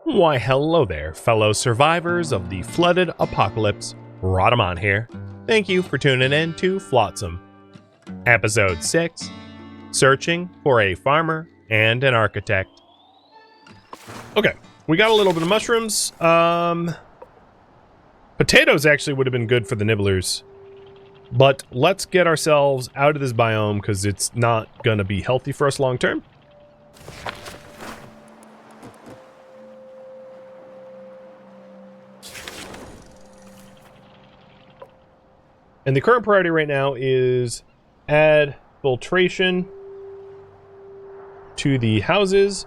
Why, hello there, fellow survivors of the flooded apocalypse. Rodamon here. Thank you for tuning in to Flotsam. Episode 6, Searching for a Farmer and an Architect. Okay, we got a little bit of mushrooms. Potatoes actually would have been good for the nibblers. But let's get ourselves out of this biome because it's not going to be healthy for us long term. And the current priority right now is add filtration to the houses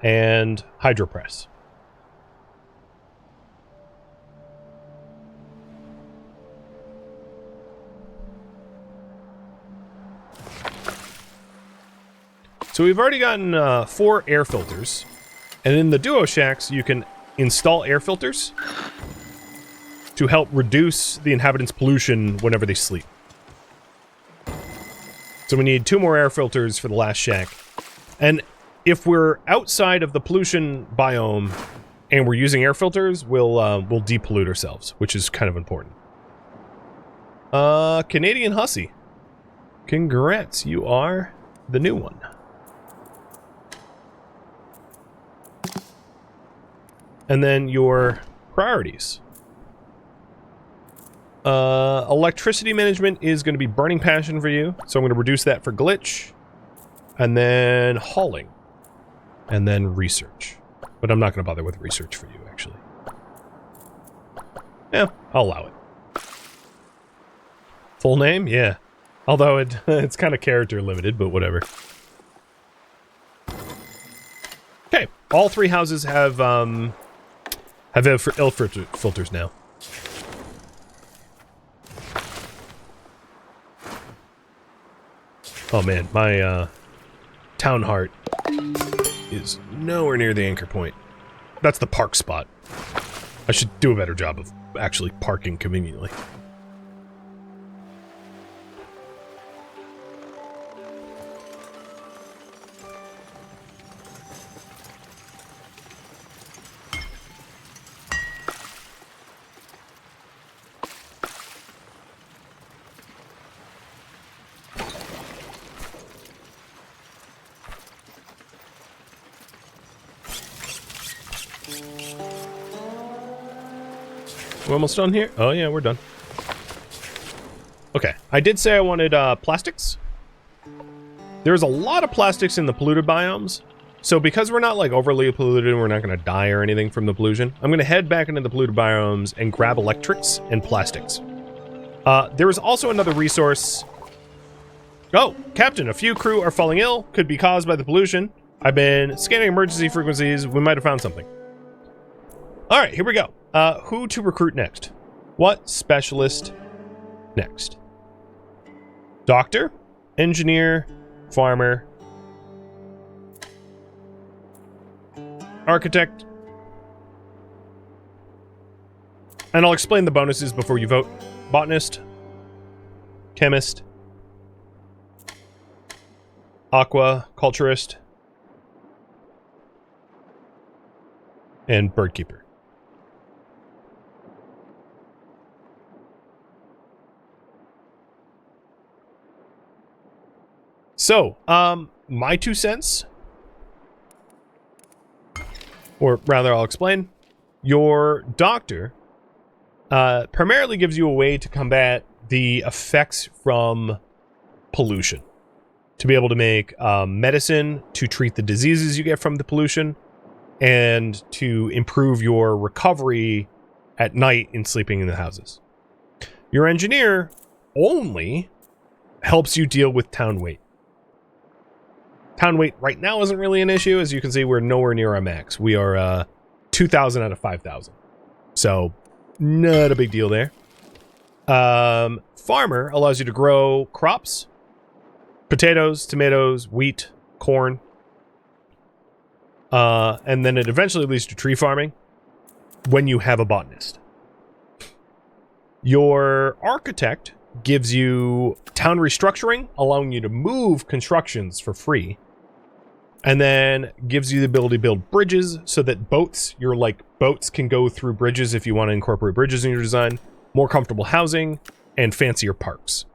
and hydropress. So we've already gotten 4 air filters, and in the duo shacks you can install air filters to help reduce the inhabitants' pollution whenever they sleep. So we need 2 more air filters for the last shack. And if we're outside of the pollution biome and we're using air filters, we'll depollute ourselves, which is kind of important. Canadian Hussy. Congrats, you are the new one. And then your priorities. Electricity management is going to be burning passion for you, so I'm going to reduce that for glitch. And then hauling. And then research. But I'm not going to bother with research for you, actually. Yeah, I'll allow it. Full name? Yeah. Although it's kind of character limited, but whatever. Okay, all 3 houses have ill filters now. Oh man, my town heart is nowhere near the anchor point. That's the park spot. I should do a better job of actually parking conveniently. We're almost done here? Oh yeah, we're done. Okay, I did say I wanted plastics. There's a lot of plastics in the polluted biomes, so because we're not like overly polluted and we're not going to die or anything from the pollution, I'm going to head back into the polluted biomes and grab electrics and plastics. There is also another resource. Oh, Captain, a few crew are falling ill. Could be caused by the pollution. I've been scanning emergency frequencies. We might have found something. All right, here we go. Who to recruit next? What specialist next? Doctor, engineer, farmer, architect. And I'll explain the bonuses before you vote. Botanist, chemist, aquaculturist, and birdkeeper. So, my 2 cents, or rather I'll explain. Your doctor primarily gives you a way to combat the effects from pollution. To be able to make medicine to treat the diseases you get from the pollution, and to improve your recovery at night in sleeping in the houses. Your engineer only helps you deal with town weight. Town weight right now isn't really an issue. As you can see, we're nowhere near our max. We are 2,000 out of 5,000. So, not a big deal there. Farmer allows you to grow crops. Potatoes, tomatoes, wheat, corn. And then it eventually leads to tree farming when you have a botanist. Your architect gives you town restructuring, allowing you to move constructions for free. And then gives you the ability to build bridges so that boats, boats can go through bridges if you want to incorporate bridges in your design, more comfortable housing, and fancier parks.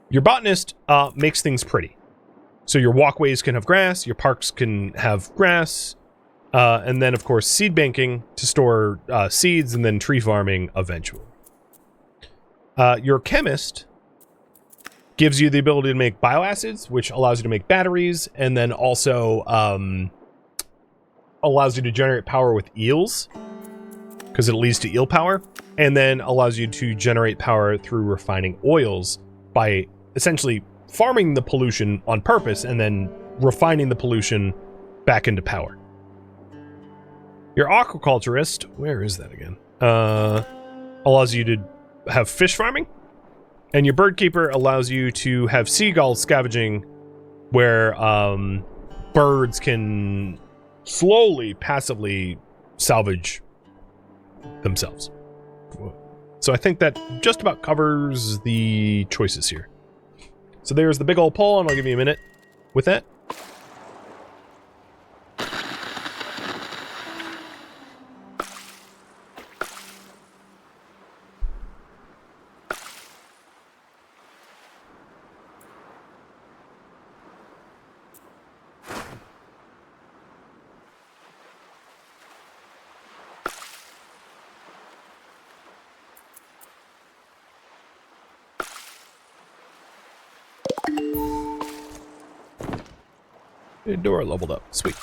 Your botanist makes things pretty. So your walkways can have grass, your parks can have grass, and then, of course, seed banking to store seeds, and then tree farming eventually. Your chemist gives you the ability to make bioacids, which allows you to make batteries, and then also allows you to generate power with eels, because it leads to eel power, and then allows you to generate power through refining oils by essentially farming the pollution on purpose and then refining the pollution back into power. Your aquaculturist, where is that again? Allows you to have fish farming. And your bird keeper allows you to have seagull scavenging, where birds can slowly, passively salvage themselves. So I think that just about covers the choices here. So there's the big old poll, and I'll give you a minute with that. The door leveled up. Sweet.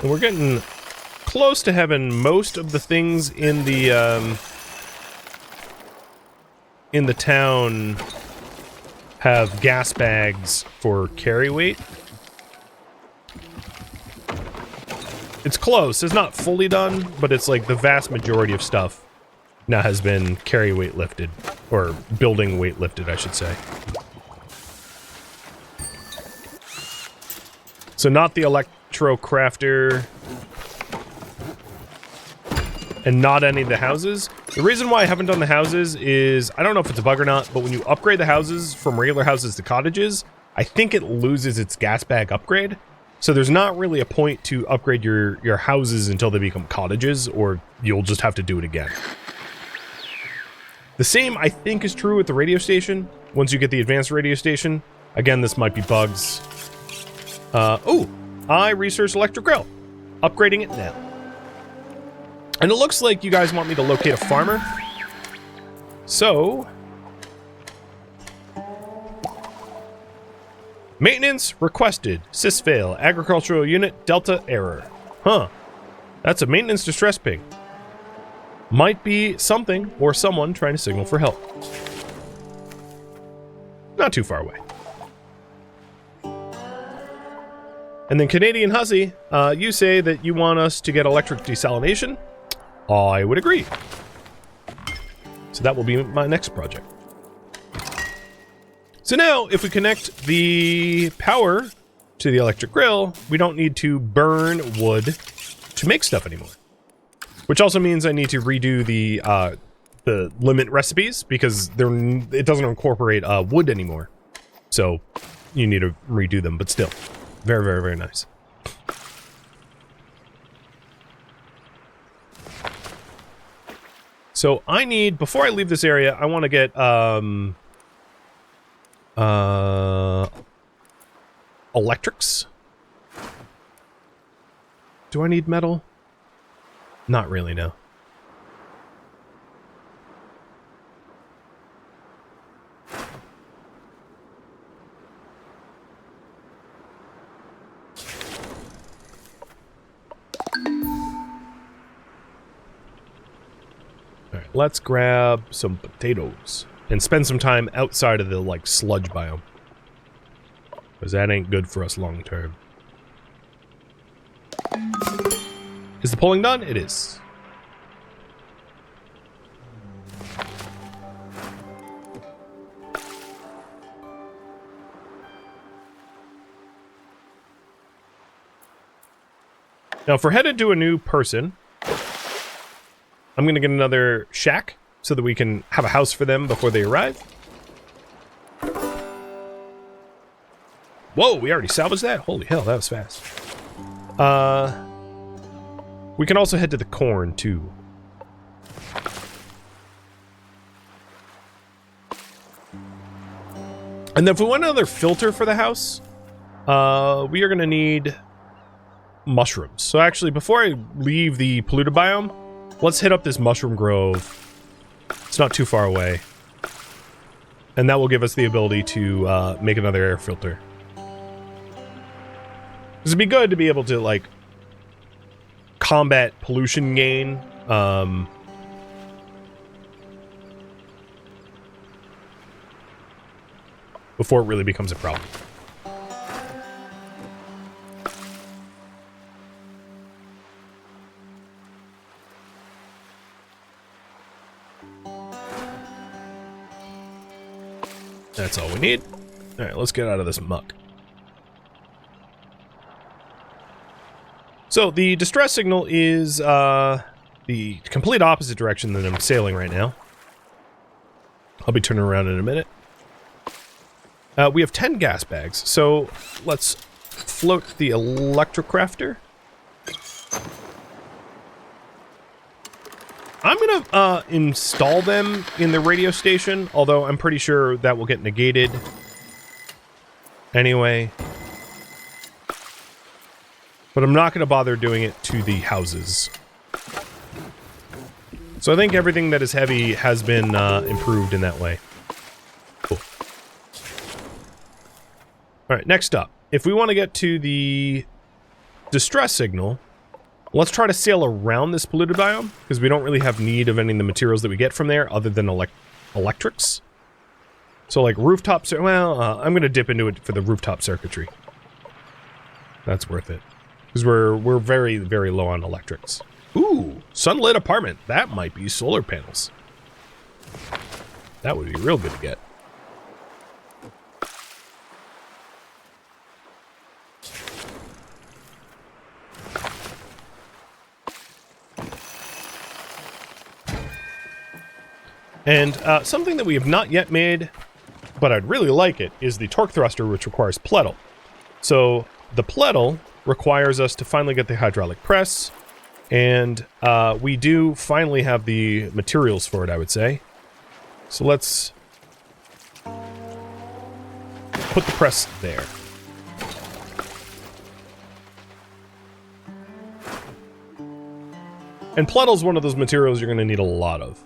And we're getting close to having most of the things in the town have gas bags for carry weight. It's close. It's not fully done, but it's like the vast majority of stuff now has been carry weight lifted, or building weight lifted, I should say. So not the electro crafter, and not any of the houses. The reason why I haven't done the houses is, I don't know if it's a bug or not, but when you upgrade the houses from regular houses to cottages, I think it loses its gas bag upgrade. So there's not really a point to upgrade your houses until they become cottages, or you'll just have to do it again. The same, I think, is true with the radio station. Once you get the advanced radio station, again, this might be bugs. Oh, I researched electric grill. Upgrading it now. And it looks like you guys want me to locate a farmer. So, maintenance requested. Sysfail. Agricultural unit Delta error. Huh. That's a maintenance distress ping. Might be something or someone trying to signal for help. Not too far away. And then Canadian Hussy, you say that you want us to get electric desalination. I would agree. So that will be my next project. So now, if we connect the power to the electric grill, we don't need to burn wood to make stuff anymore. Which also means I need to redo the limit recipes, because it doesn't incorporate wood anymore. So you need to redo them, but still. Very, very, very nice. So I need, before I leave this area, I want to get electrics. Do I need metal? Not really, no. Alright, let's grab some potatoes and spend some time outside of the, like, sludge biome. Because that ain't good for us long term. Is the polling done? It is. Now, if we're headed to a new person, I'm going to get another shack so that we can have a house for them before they arrive. Whoa, we already salvaged that? Holy hell, that was fast. We can also head to the corn, too. And then if we want another filter for the house, we are going to need mushrooms. So actually, before I leave the polluted biome, let's hit up this mushroom grove. It's not too far away. And that will give us the ability to make another air filter. This would be good to be able to, like, combat pollution gain. Before it really becomes a problem. That's all we need. Alright, let's get out of this muck. So, the distress signal is the complete opposite direction that I'm sailing right now. I'll be turning around in a minute. We have 10 gas bags, so let's float the electrocrafter. I'm gonna install them in the radio station, although I'm pretty sure that will get negated anyway. But I'm not gonna bother doing it to the houses. So I think everything that is heavy has been improved in that way. Cool. Alright, next up. If we want to get to the distress signal, let's try to sail around this polluted biome, because we don't really have need of any of the materials that we get from there, other than electrics. So, like, rooftop... Well, I'm going to dip into it for the rooftop circuitry. That's worth it. Because we're very, very low on electrics. Ooh, sunlit apartment. That might be solar panels. That would be real good to get. And something that we have not yet made, but I'd really like it, is the torque thruster, which requires pledle. So the pledle requires us to finally get the hydraulic press, and we do finally have the materials for it, I would say. So let's put the press there. And pledle is one of those materials you're going to need a lot of.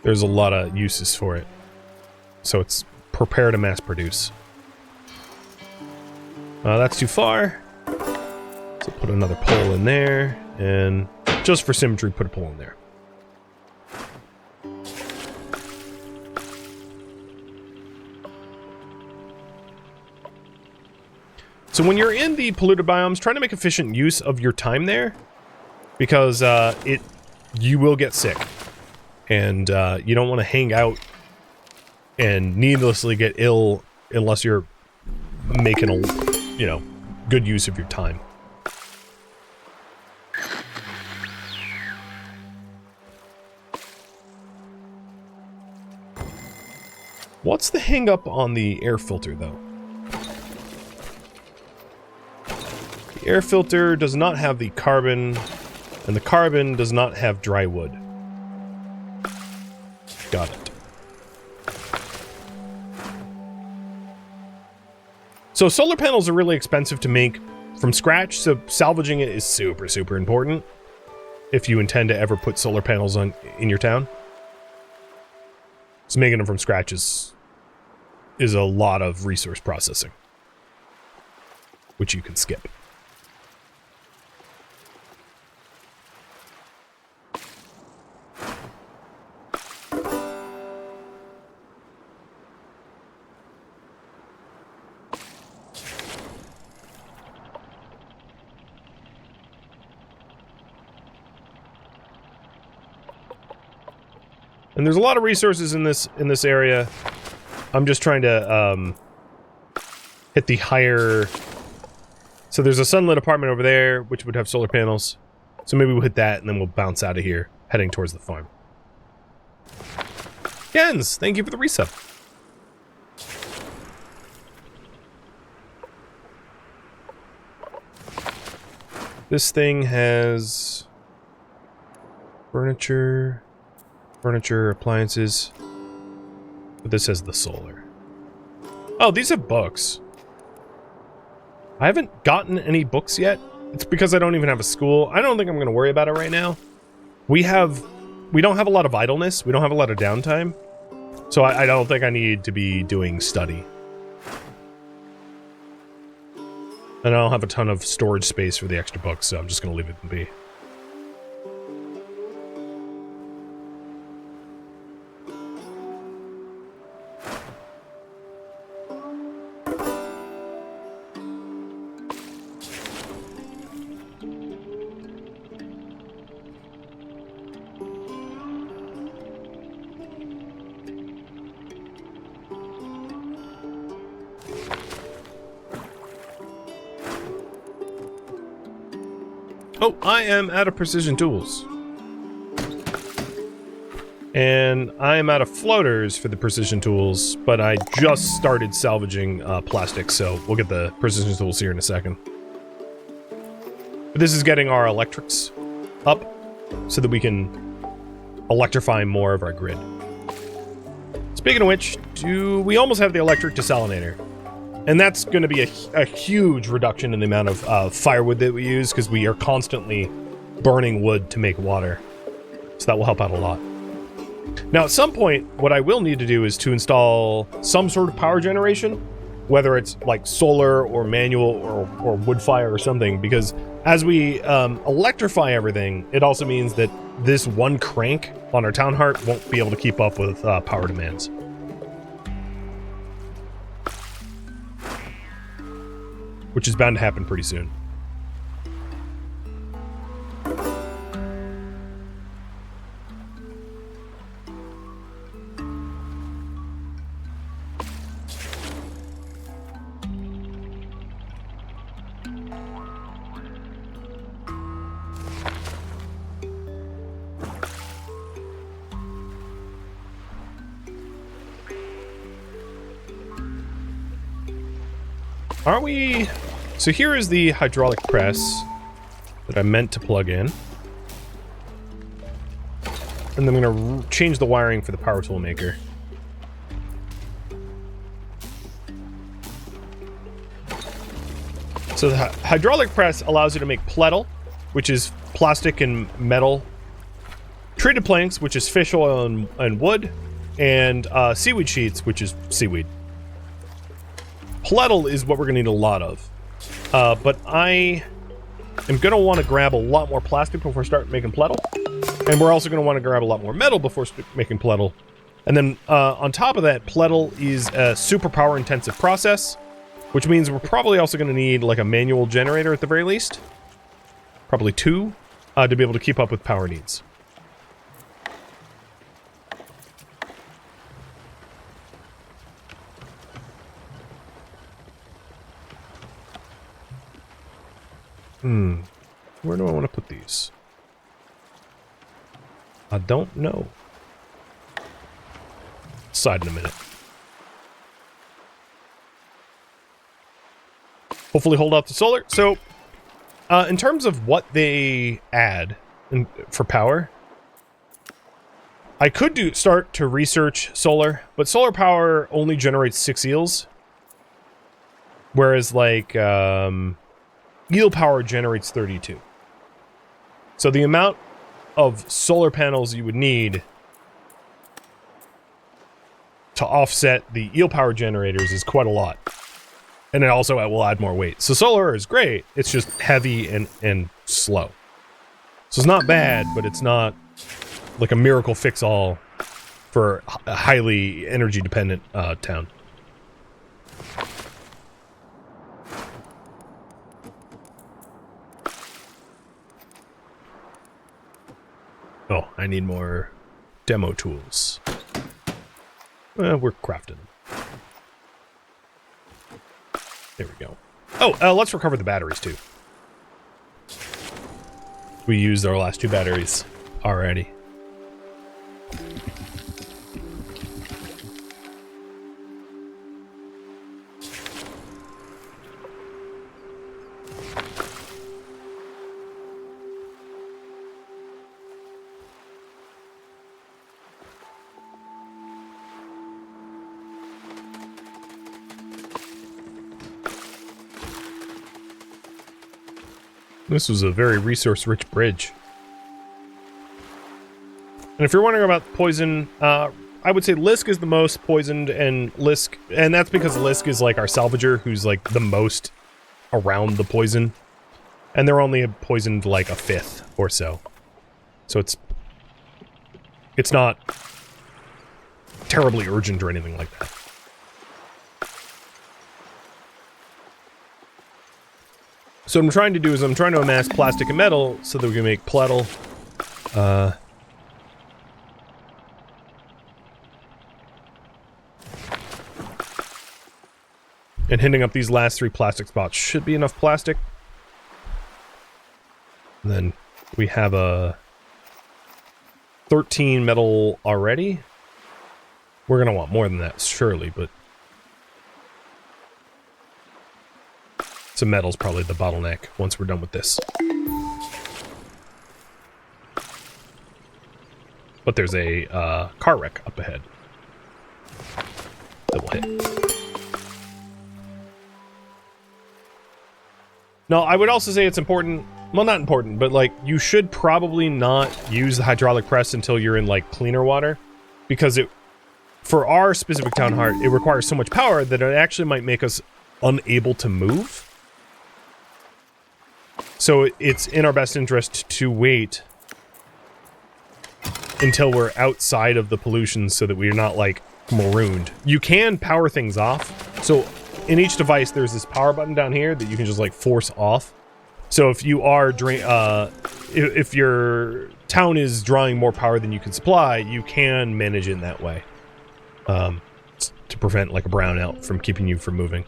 There's a lot of uses for it. So it's prepare to mass produce. That's too far. So put another pole in there. And just for symmetry, put a pole in there. So when you're in the polluted biomes, try to make efficient use of your time there. Because you will get sick. And you don't want to hang out and needlessly get ill unless you're making a, you know, good use of your time. What's the hang up on the air filter, though? The air filter does not have the carbon, and the carbon does not have dry wood. Got it. So solar panels are really expensive to make from scratch, so salvaging it is super, super important if you intend to ever put solar panels on in your town. So making them from scratch is a lot of resource processing, which you can skip. And there's a lot of resources in this area. I'm just trying to hit the higher So there's a sunlit apartment over there, which would have solar panels. So maybe we'll hit that, and then we'll bounce out of here, heading towards the farm. Jens, thank you for the resub. This thing has furniture, appliances, but this has the solar. Oh, these have books. I haven't gotten any books yet. It's because I don't even have a school. I don't think I'm going to worry about it right now. We don't have a lot of idleness. We don't have a lot of downtime. So I don't think I need to be doing study. And I don't have a ton of storage space for the extra books, so I'm just going to leave it be. Oh, I am out of precision tools. And I am out of floaters for the precision tools, but I just started salvaging plastic, so we'll get the precision tools here in a second. But this is getting our electrics up so that we can electrify more of our grid. Speaking of which, we almost have the electric desalinator. And that's going to be a huge reduction in the amount of firewood that we use, because we are constantly burning wood to make water. So that will help out a lot. Now, at some point, what I will need to do is to install some sort of power generation, whether it's like solar or manual or wood fire or something, because as we electrify everything, it also means that this one crank on our town heart won't be able to keep up with power demands. Which is bound to happen pretty soon. Are we... So here is the hydraulic press that I meant to plug in. And then I'm going to change the wiring for the power tool maker. So the hydraulic press allows you to make plettle, which is plastic and metal. Treated planks, which is fish oil and wood. And seaweed sheets, which is seaweed. Plettle is what we're going to need a lot of. But I am going to want to grab a lot more plastic before I start making plettle. And we're also going to want to grab a lot more metal before making plettle. And then on top of that, plettle is a super power intensive process, which means we're probably also going to need like a manual generator at the very least. Probably 2 to be able to keep up with power needs. Where do I want to put these? I don't know. Decide in a minute. Hopefully hold off the solar. So, in terms of what they add for power, I could start to research solar, but solar power only generates 6 eels. Whereas, like, eel power generates 32. So the amount of solar panels you would need to offset the eel power generators is quite a lot. And it also will add more weight. So solar is great, it's just heavy and slow. So it's not bad, but it's not like a miracle fix-all for a highly energy-dependent town. Oh, I need more demo tools. We're crafting. There we go. Oh, let's recover the batteries too. We used our last 2 batteries already. This was a very resource-rich bridge. And if you're wondering about poison, I would say Lisk is the most poisoned, and that's because Lisk is like our salvager, who's like the most around the poison. And they're only poisoned like a 5th or so. So it's not terribly urgent or anything like that. So what I'm trying to do is I'm trying to amass plastic and metal so that we can make plettle. And hitting up these last 3 plastic spots should be enough plastic. And then we have a 13 metal already. We're going to want more than that, surely, but some metal's probably the bottleneck once we're done with this. But there's a car wreck up ahead that will hit. Now, I would also say it's important, well, not important, but like you should probably not use the hydraulic press until you're in like cleaner water, because for our specific town heart, it requires so much power that it actually might make us unable to move. So it's in our best interest to wait until we're outside of the pollution so that we're not, like, marooned. You can power things off. So in each device, there's this power button down here that you can just, like, force off. So if you are if your town is drawing more power than you can supply, you can manage it in that way. To prevent, like, a brownout from keeping you from moving.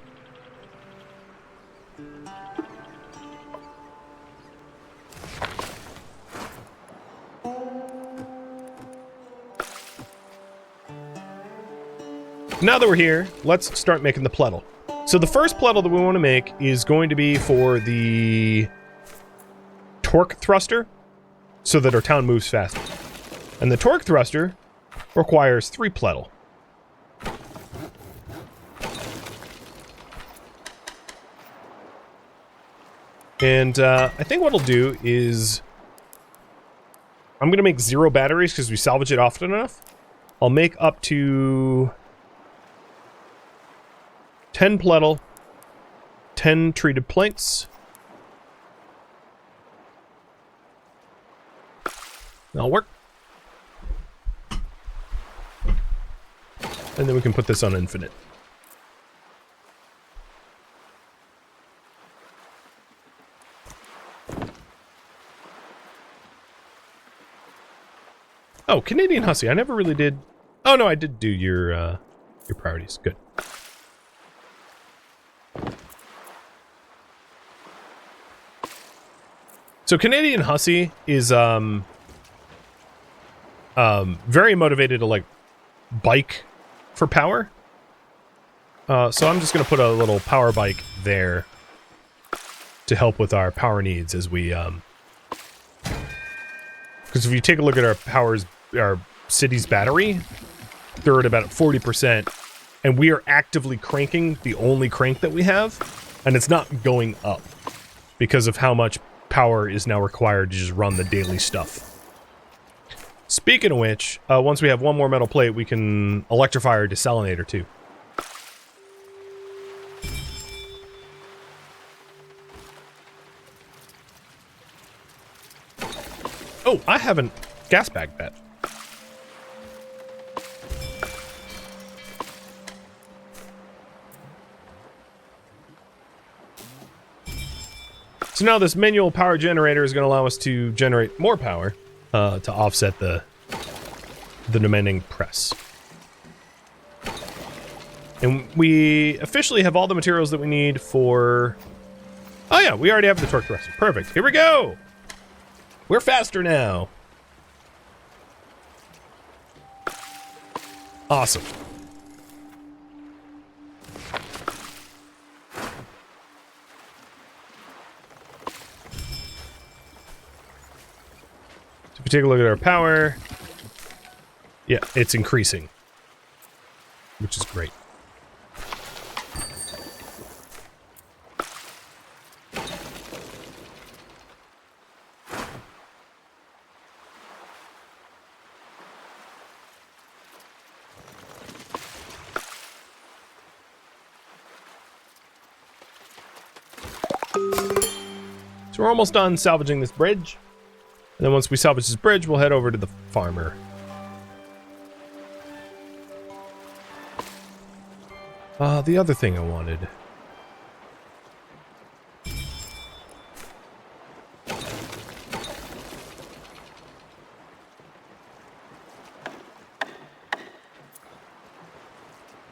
Now that we're here, let's start making the plettle. So the first plettle that we want to make is going to be for the torque thruster, so that our town moves faster. And the torque thruster requires 3 plettle. And I think what I'll do is I'm going to make 0 batteries because we salvage it often enough. I'll make up to 10 plettle, 10 treated planks. That'll work. And then we can put this on infinite. Oh, Canadian Hussy. I never really did. Oh no, I did do your priorities. Good. So Canadian Hussy is very motivated to like bike for power. So I'm just gonna put a little power bike there to help with our power needs as we because if you take a look at our city's battery, they're at about 40%, and we are actively cranking the only crank that we have, and it's not going up because of how much power is now required to just run the daily stuff. Speaking of which, once we have 1 more metal plate, we can electrify our desalinator too. Oh, I haven't gas bagged that. So now this manual power generator is going to allow us to generate more power to offset the demanding press. And we officially have all the materials that we need for... Oh yeah, we already have the torque thruster. Perfect. Here we go! We're faster now. Awesome. So if we take a look at our power... Yeah, it's increasing. Which is great. So we're almost done salvaging this bridge. And then once we salvage this bridge, we'll head over to the farmer. The other thing I wanted.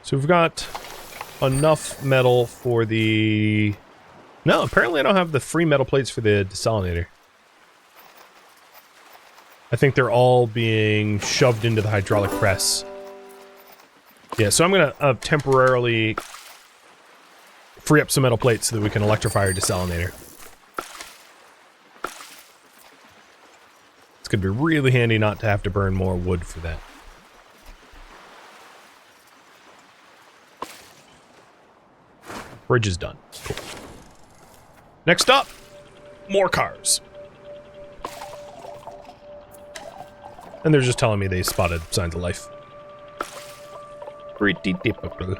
So we've got enough metal for the... No, apparently I don't have the free metal plates for the desalinator. I think they're all being shoved into the hydraulic press. Yeah, so I'm gonna temporarily free up some metal plates so that we can electrify our desalinator. It's gonna be really handy not to have to burn more wood for that. Bridge is done. Cool. Next up, more cars. And they're just telling me they spotted signs of life. Pretty typical.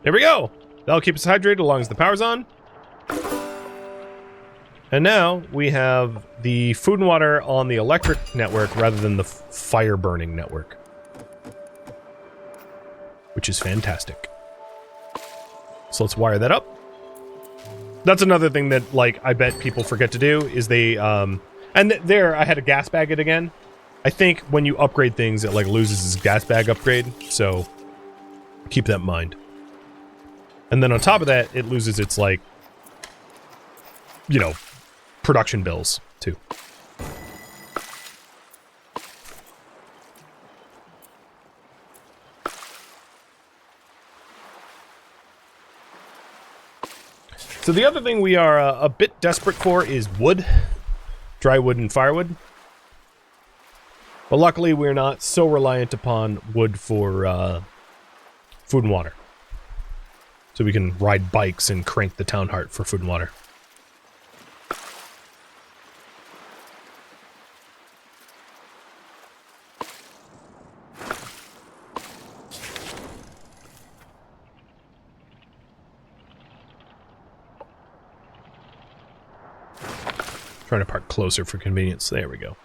There we go! That'll keep us hydrated as long as the power's on. And now we have the food and water on the electric network rather than the fire burning network. Which is fantastic. So let's wire that up. That's another thing that, like, I bet people forget to do is they, and there, I had to gas bag it again. I think when you upgrade things, it, like, loses its gas bag upgrade, so keep that in mind. And then on top of that, it loses its, like, you know, production bills, too. So the other thing we are a bit desperate for is wood. Dry wood and firewood. But luckily we're not so reliant upon wood for food and water. So we can ride bikes and crank the town heart for food and water. Trying to park closer for convenience. There we go.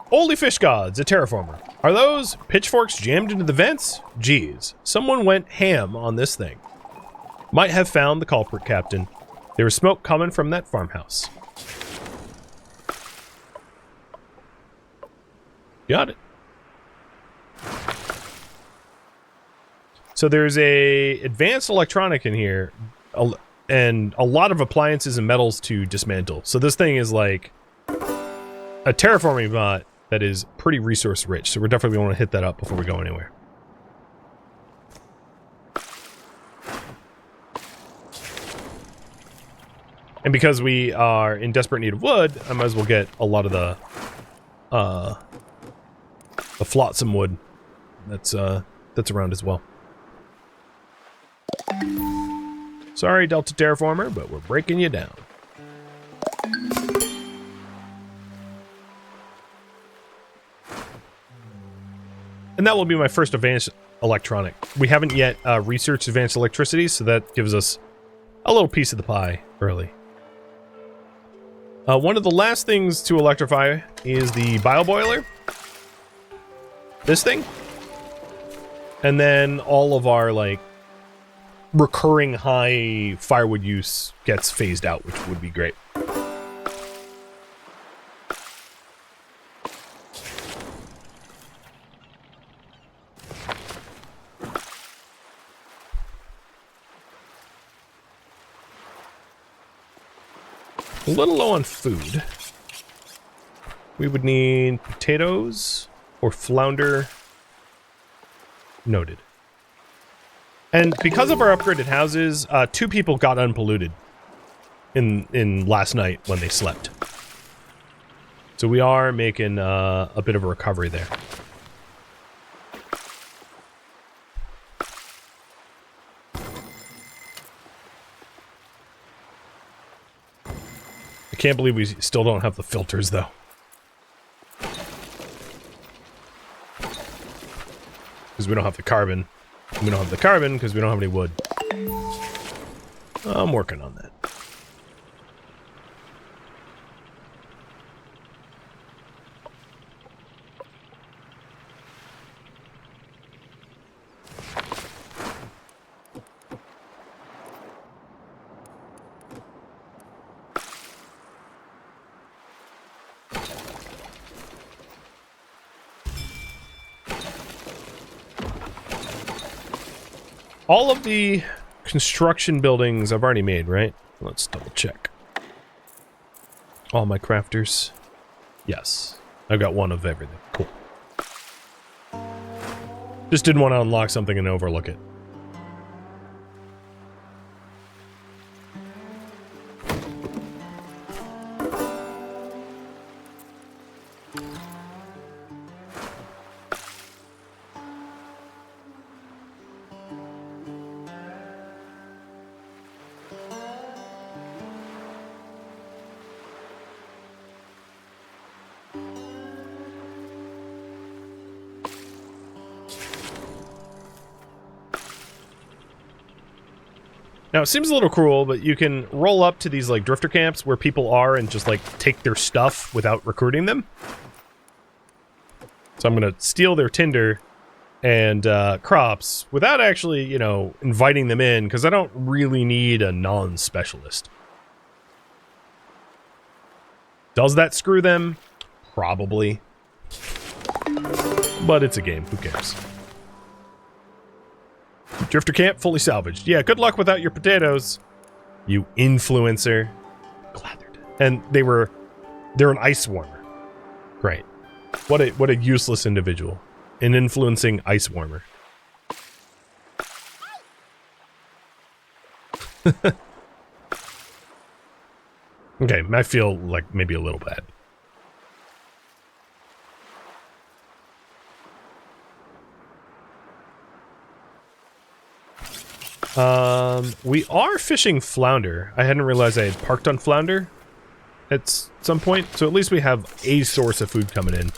Holy fish gods, a terraformer. Are those pitchforks jammed into the vents? Geez, someone went ham on this thing. Might have found the culprit, Captain. There was smoke coming from that farmhouse. Got it. So there's a advanced electronic in here, and a lot of appliances and metals to dismantle. So this thing is like a terraforming bot that is pretty resource rich. So we're definitely going to hit that up before we go anywhere. And because we are in desperate need of wood, I might as well get a lot of the flotsam wood that's around as well. Sorry, Delta Terraformer, but we're breaking you down. And that will be my first advanced electronic. We haven't yet researched advanced electricity, so that gives us a little piece of the pie early. One of the last things to electrify is the bioboiler. This thing. And then all of our, like, recurring high firewood use gets phased out, which would be great. A little low on food. We would need potatoes or flounder. Noted. And because of our upgraded houses, 2 people got unpolluted in last night when they slept. So we are making a bit of a recovery there. I can't believe we still don't have the filters, though. Because we don't have the carbon. And we don't have the carbon because we don't have any wood. I'm working on that. All of the construction buildings I've already made, right? Let's double check. All my crafters. Yes. I've got one of everything. Cool. Just didn't want to unlock something and overlook it. Now, it seems a little cruel, but you can roll up to these, like, drifter camps where people are and just, like, take their stuff without recruiting them. So I'm gonna steal their tinder and crops without actually, you know, inviting them in, because I don't really need a non-specialist. Does that screw them? Probably. But it's a game, who cares? Drifter camp fully salvaged. Yeah, good luck without your potatoes, you influencer. Clathered. And they're an ice warmer. Great. What a useless individual. An influencing ice warmer. Okay, I feel like maybe a little bad. We are fishing flounder. I hadn't realized I had parked on flounder at some point, so at least we have a source of food coming in.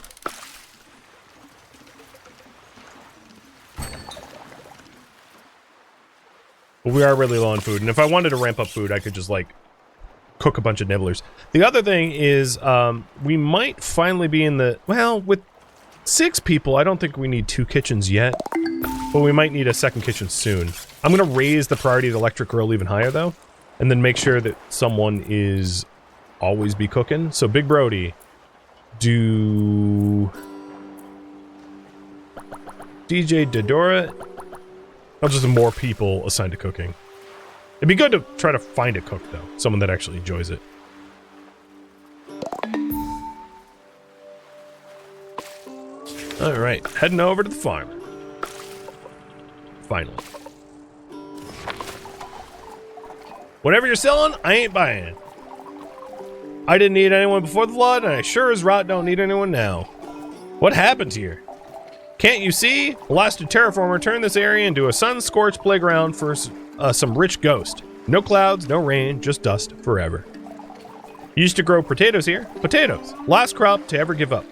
But we are really low on food, and if I wanted to ramp up food, I could just, like, cook a bunch of nibblers. The other thing is, we might finally be in the... Well, with 6 people, I don't think we need 2 kitchens yet. But we might need a second kitchen soon. I'm gonna raise the priority of the electric grill even higher, though. And then make sure that someone is always be cooking. So, Big Brody, do... DJ Dodora... I'll just have more people assigned to cooking. It'd be good to try to find a cook, though. Someone that actually enjoys it. Alright, heading over to the farm. Finally. Whatever you're selling, I ain't buying. I didn't need anyone before the flood, and I sure as rot don't need anyone now. What happened here? Can't you see? Blasted Terraformer turned this area into a sun-scorched playground for some rich ghost. No clouds, no rain, just dust forever. Used to grow potatoes here. Potatoes. Last crop to ever give up.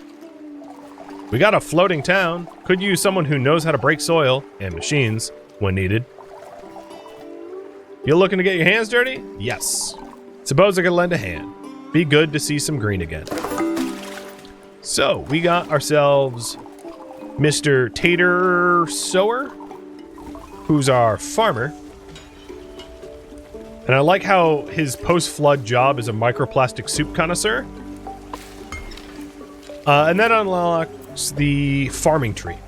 We got a floating town. Could use someone who knows how to break soil and machines when needed. You looking to get your hands dirty? Yes. Suppose I could lend a hand. Be good to see some green again. So, we got ourselves Mr. Tater Sower, who's our farmer. And I like how his post-flood job is a microplastic soup connoisseur. And that unlocks the farming tree,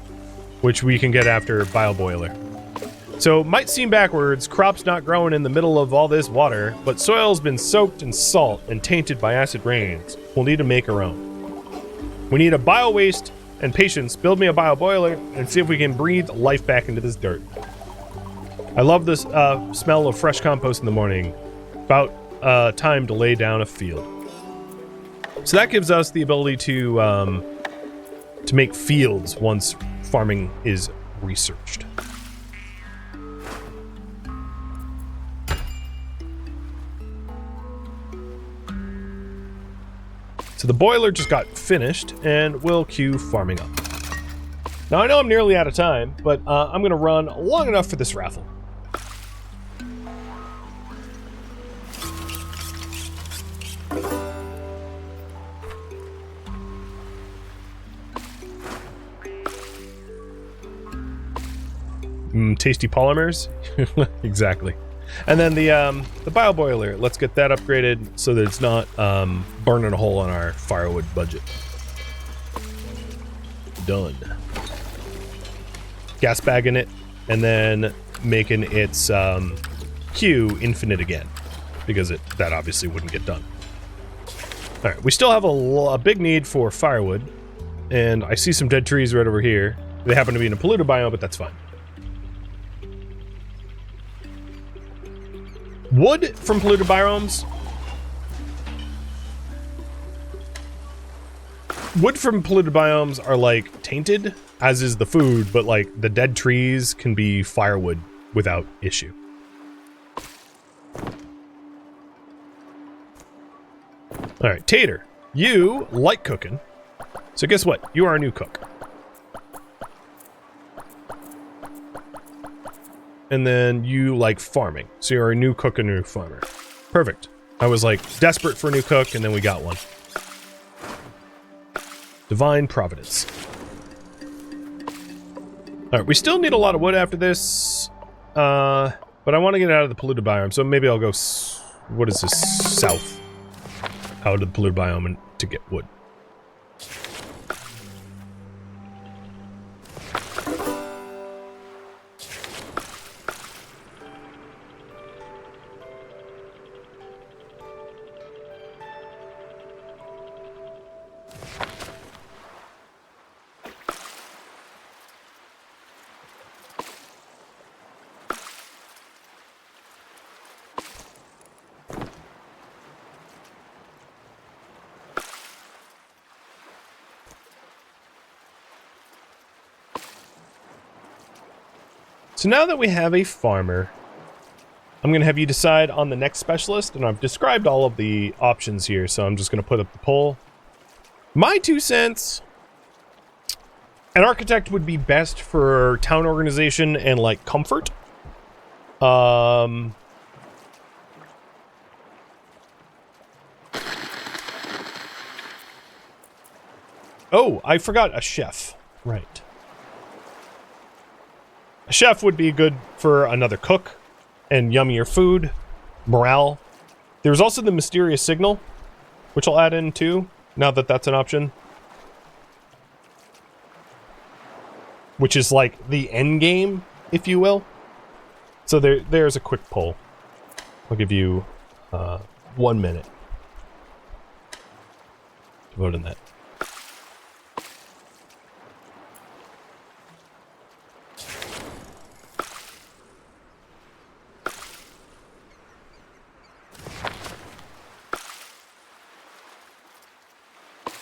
which we can get after Bioboiler. So, might seem backwards, crops not growing in the middle of all this water, but soil's been soaked in salt and tainted by acid rains. We'll need to make our own. We need a bio-waste and patience. Build me a Bioboiler and see if we can breathe life back into this dirt. I love this smell of fresh compost in the morning. About time to lay down a field. So that gives us the ability to make fields once farming is researched. So the boiler just got finished, and we'll queue farming up. Now I know I'm nearly out of time, but I'm going to run long enough for this raffle. Tasty polymers? Exactly. And then the bioboiler, let's get that upgraded so that it's not burning a hole on our firewood budget. Done. Gas bagging it, and then making its queue infinite again, because that obviously wouldn't get done. Alright, we still have a big need for firewood, and I see some dead trees right over here. They happen to be in a polluted biome, but that's fine. Wood from polluted biomes. Wood from polluted biomes are like tainted, as is the food, but like the dead trees can be firewood without issue. Alright, Tater, you like cooking. So guess what? You are a new cook. And then you like farming. So you're a new cook and a new farmer. Perfect. I was like desperate for a new cook, and then we got one. Divine Providence. Alright, we still need a lot of wood after this. But I want to get out of the polluted biome, so maybe I'll go, what is this, south. Out of the polluted biome and to get wood. So now that we have a farmer, I'm going to have you decide on the next specialist, and I've described all of the options here, so I'm just going to put up the poll. My 2 cents, an architect would be best for town organization and, like, comfort. Oh, I forgot a chef. Right. A chef would be good for another cook and yummier food, morale. There's also the mysterious signal, which I'll add in too, now that that's an option. Which is like the end game, if you will. So there's a quick poll. I'll give you 1 minute to vote on that.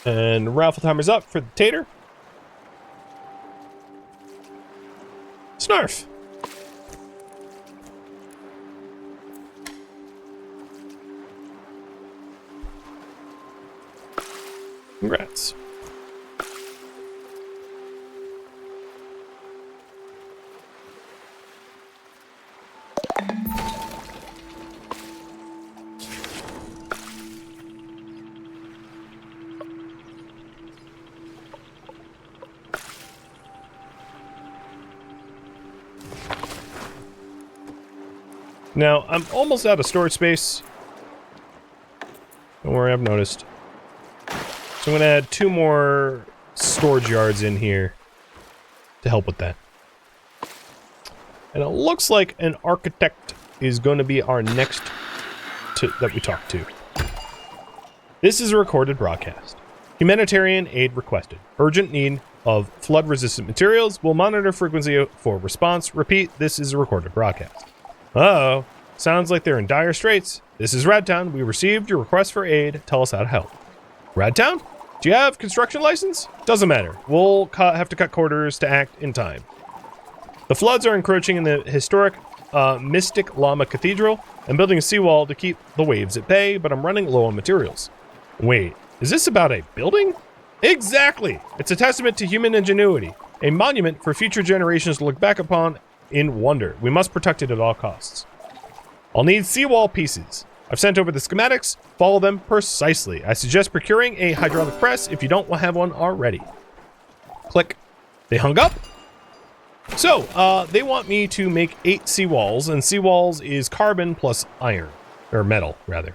And raffle timer's up for the Tater. Snarf. Congrats. Now, I'm almost out of storage space. Don't worry, I've noticed. So I'm going to add 2 more storage yards in here to help with that. And it looks like an architect is going to be our next that we talk to. This is a recorded broadcast. Humanitarian aid requested. Urgent need of flood-resistant materials. Will monitor frequency for response. Repeat, this is a recorded broadcast. Uh-oh. Sounds like they're in dire straits. This is Radtown. We received your request for aid. Tell us how to help. Radtown? Do you have construction license? Doesn't matter. We'll have to cut quarters to act in time. The floods are encroaching in the historic Mystic Llama Cathedral. I'm building a seawall to keep the waves at bay, but I'm running low on materials. Wait, is this about a building? Exactly! It's a testament to human ingenuity. A monument for future generations to look back upon in wonder. We must protect it at all costs. I'll need seawall pieces. I've sent over the schematics. Follow them precisely. I suggest procuring a hydraulic press if you don't have one already. Click. They hung up. So, they want me to make 8 seawalls, and seawalls is carbon plus iron. Or metal, rather.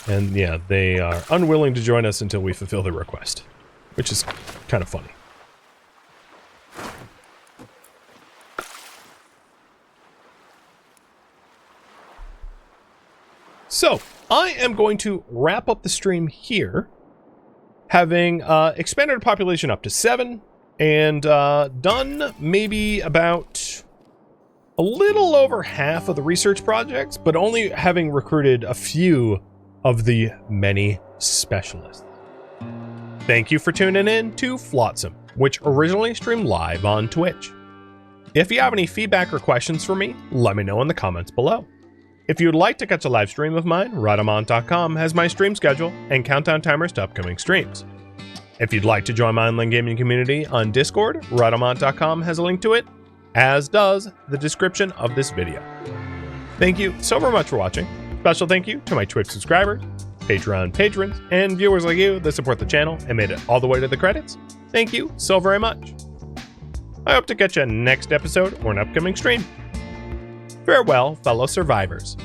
And yeah, they are unwilling to join us until we fulfill their request, which is kind of funny. So, I am going to wrap up the stream here, having expanded the population up to 7, and done maybe about a little over half of the research projects, but only having recruited a few of the many specialists. Thank you for tuning in to Flotsam, which originally streamed live on Twitch. If you have any feedback or questions for me, let me know in the comments below. If you would like to catch a live stream of mine, Radamont.com has my stream schedule and countdown timers to upcoming streams. If you'd like to join my online gaming community on Discord, Radamont.com has a link to it, as does the description of this video. Thank you so very much for watching. Special thank you to my Twitch subscribers, Patreon patrons, and viewers like you that support the channel and made it all the way to the credits. Thank you so very much. I hope to catch you next episode or an upcoming stream. Farewell, fellow survivors.